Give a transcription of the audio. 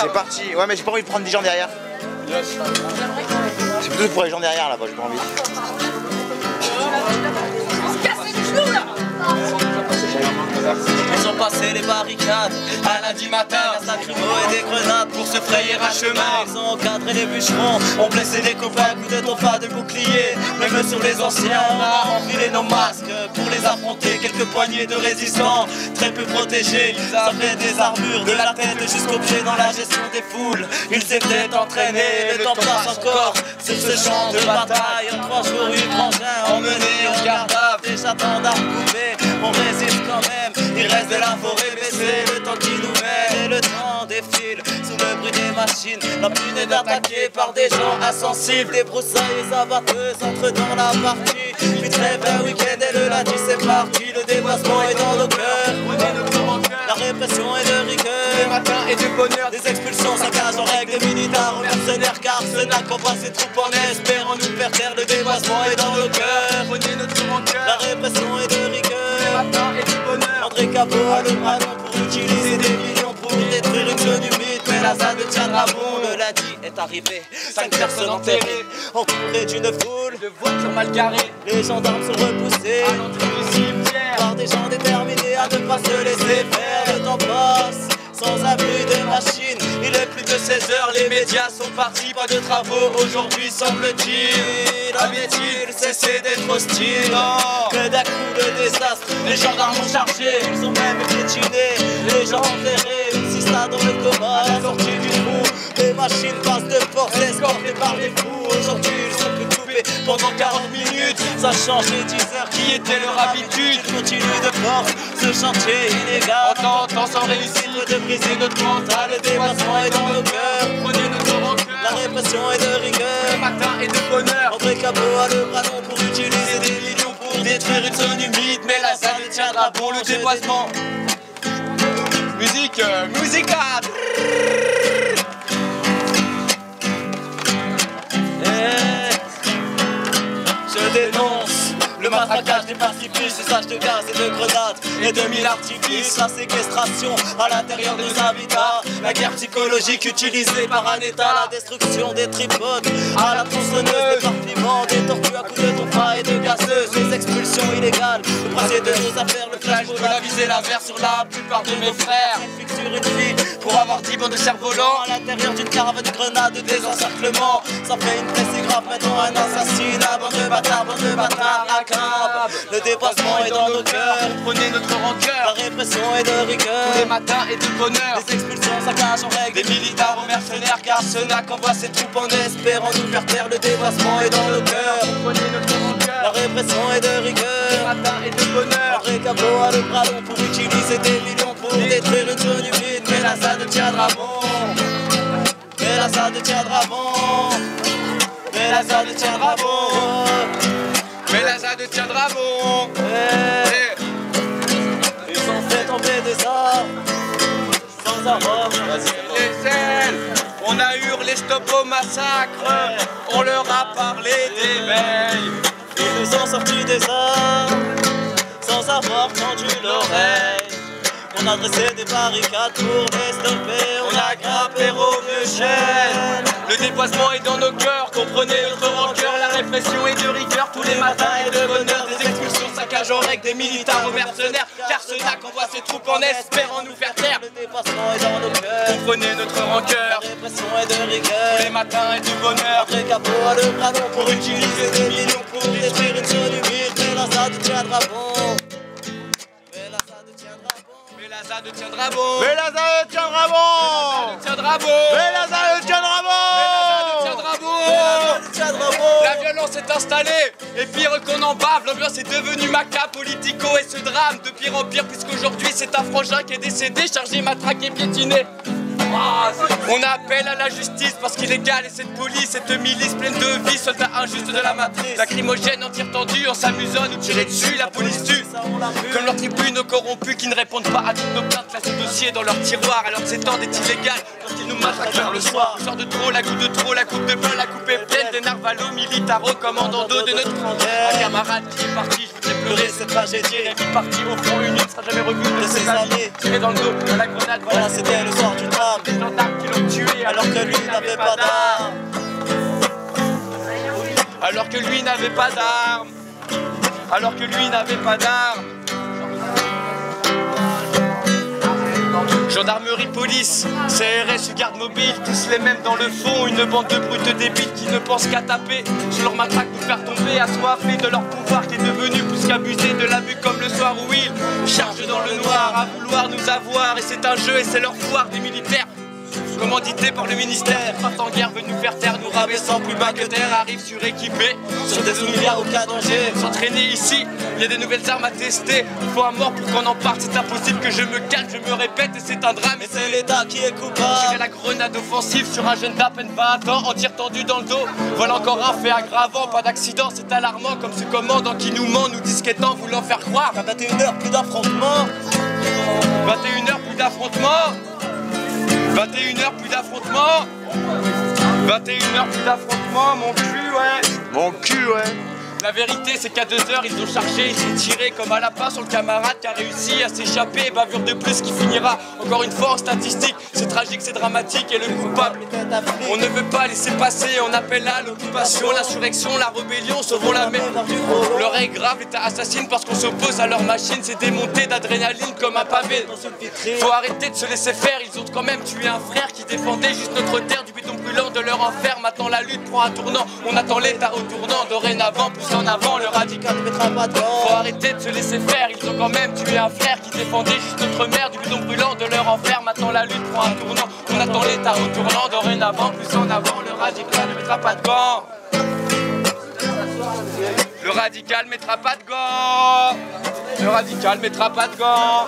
C'est parti. Ouais, mais j'ai pas envie de prendre des gens derrière. C'est plutôt pour les gens derrière là-bas, j'ai pas envie. Ils ont passé les barricades à lundi matin, des lacrymos et des grenades pour se frayer un chemin. Ils ont encadré les bûcherons, ont blessé des copains, coups de tonfa, de boucliers. Même sur les anciens, on a enfilé nos masques pour les affronter. Quelques poignées de résistants, très peu protégés. Ils avaient des armures de la tête jusqu'aux pieds dans la gestion des foules. Ils étaient entraînés, le temps passe encore sur ce champ de bataille. En 3 jours, 8 frangins emmenés en garde à vue. Déjà tant d'armes coupées, on résiste quand même. Il reste de la forêt baissée, le temps qui nous mène et le temps défile sous le bruit des machines. La pluie est attaquée par des gens insensibles. Des broussailles abatteuses entrent dans la partie. Puis trêve un week-end et le lundi c'est parti. Le dépassement est dans nos cœurs. La répression est de rigueur. Des matins et du bonheur. Des expulsions, saccages en règle. Des militaires aux mercenaires car ce n'a qu'envoie ses troupes en espérant nous faire taire. Le dépassement est dans nos cœurs. La répression est de rigueur. André Cabot a le bras long pour utiliser des millions pour détruire une zone humide. Mais la ZAD tiendra bon. Le lundi est arrivé, 5 personnes enterrées, entourées d'une foule de voitures mal garées. Les gendarmes sont repoussés à l'entrée du cimetière par des gens déterminés à ne pas se laisser faire. Le temps passe sans abri de machine. Il est plus de 16h, les médias sont partis. Pas de travaux aujourd'hui semble-t-il. Avait-il cessé d'être hostile? Que d'un coup de désastre, les gendarmes ont chargé. Ils ont même piétiné les gens enterrés. Si ça dans le coma, à la sortie du trou, les machines passent de force, escortées par les fous. Aujourd'hui ils sont plus coupés pendant 40 minutes. Ça change les 10 heures qui étaient leur habitude. Ils continuent de force ce chantier illégal. En tentant sans réussir de briser notre mental. Le dépassement est dans nos cœurs. Prenez notre rancœur. La répression est de rigueur. Le matin est de bonheur. André Cabot a le bras long pour utiliser des millions pour détruire une zone humide. Mais la ZAD tiendra bon. Le dépassement. Musique, musica. Je dénonce le matraquage des pacifistes, usage de gaz et de grenades et de mille artifices, la séquestration à l'intérieur des habitats, la guerre psychologique utilisée par un état, la destruction des tripodes à la tronçonneuse, des partiments, des tortues à coups de tonfa et de gazeuses, les expulsions illégales, le bracelet de nos affaires, le flash de la visée, la verre sur la plupart de mes frères, sur une fille pour avoir 10 bancs de cerf-volant à l'intérieur d'une caravane de grenades de désencerclement. Ça fait une blessée grave, maintenant un assassinat, bande de bâtards, la crabe. Le dépassement est dans nos cœurs, prenez notre rancœur. La répression est de rigueur, tous les matins et de bonheur. Les expulsions, saccages en règle, des militaires aux mercenaires car ce n'a qu'envoie ses troupes en espérant nous faire taire. Le dépassement est dans nos cœurs, prenez notre rancœur. La répression est de rigueur, tous les matins et de bonheur. André Cabot a le bras long pour utiliser des millions pour détruire une zone humide. Mais la ZAD tiendra bon. Mais la ZAD tiendra bon. Mais la ZAD tiendra bon. Mais la ZAD tiendra bon. Ils ont fait tomber des armes sans armes. Les ailes, on a hurlé stop au massacre. On leur a parlé d'éveil. Ils nous ont sorti des armes sans avoir tendu l'oreille. On a dressé des barricades pour les stopper. On a grimpé aux vieux chênes. Le dépassement est dans nos cœurs, comprenez notre rancœur. La répression est de rigueur, tous les matins et de bonheur. Des expulsions, saccages en règle, des militaires aux mercenaires. Car ce n'a qu'envoie ses troupes en espérant nous faire taire. Le dépassement est dans nos cœurs, comprenez notre rancœur. La répression est de rigueur, tous les matins et de bonheur. André Cabot a le bras long pour utiliser des millions pour détruire une zone humide. Mais la ZAD tiendra bon. Mais la ZAD tiendra bon. Mais la ZAD tiendra bon. Mais la ZAD tiendra bon. Tiendra bon. Mais la ZAD tiendra bon. La violence est installée, et pire qu'on en bave, l'ambiance est devenue macabre, politico et ce drame de pire en pire, puisqu'aujourd'hui c'est un frangin qui est décédé, chargé, matraqué, piétiné. On appelle à la justice parce qu'illégal et cette police, cette milice pleine de vie, soldats injustes de la matrice. Lacrymogène en tir tendu, en s'amusant à nous tirer dessus, la police tue. Comme leurs tribunes corrompus qui ne répondent pas à toutes nos plaintes, classent nos dossiers dans leur tiroir alors que ces temps est illégal quand ils nous matraquent le soir. Le soir de trop, la goutte de trop, la coupe de pain, la coupe est pleine des narvalos militaires commandant de notre un camarade qui est parti, je voudrais pleurer cette tragédie. Rémi parti au front, une ne sera jamais revue de ses années. Tiré dans le dos, dans la grenade, voilà c'était le soir du drame. Des gendarmes qui l'ont tué. alors que lui n'avait pas d'armes. Alors que lui n'avait pas d'armes. Alors que lui n'avait pas d'armes. Gendarmerie, police, CRS, garde mobile, tous les mêmes dans le fond. Une bande de brutes débiles qui ne pensent qu'à taper sur leur matraque, nous faire tomber, assoiffés de leur pouvoir qui est devenu plus qu'abusé de l'abus comme le soir où ils chargent dans le noir à vouloir nous avoir. Et c'est un jeu et c'est leur foire des militaires commandité par le ministère, partent en guerre, veut nous faire taire, nous rabaissant plus bas que terre, arrive suréquipé, sur des milliards au cas danger. S'entraîner ici, il y a des nouvelles armes à tester, il faut un mort pour qu'on en parte, c'est impossible que je me calme, je me répète et c'est un drame. Et c'est l'État qui est coupable. Tirer la grenade offensive sur un jeune d'à peine 20 ans, en tir tendu dans le dos, voilà encore un fait aggravant, pas d'accident, c'est alarmant, comme ce commandant qui nous ment, nous disquettant, voulant faire croire. À 21h, plus d'affrontements. 21h, plus d'affrontements. 21h, plus d'affrontements. 21h, plus d'affrontements, mon cul, ouais. Mon cul, ouais. La vérité, c'est qu'à 2 heures, ils ont chargé, ils ont tiré comme à la part sur le camarade qui a réussi à s'échapper. Bavure de plus qui finira encore une fois en statistique. C'est tragique, c'est dramatique et le coupable, on ne veut pas laisser passer. On appelle à l'occupation, l'insurrection, la rébellion, sauvons la mer. L'heure est grave, l'État assassine parce qu'on s'oppose à leur machine. C'est démonté d'adrénaline comme un pavé. Faut arrêter de se laisser faire, ils ont quand même tué un frère qui défendait juste notre terre du béton brûlant de leur enfer. Maintenant la lutte prend un tournant, on attend l'État retournant. Dorénavant, plus en avant, le radical ne mettra pas de gants. Faut arrêter de se laisser faire, ils ont quand même tué un frère qui défendait juste notre mère du béton brûlant de leur enfer. Maintenant la lutte prend un tournant, on attend l'État retournant. Dorénavant, plus en avant, le radical ne mettra pas de gants. Le radical mettra pas de gants. Le radical mettra pas de gants.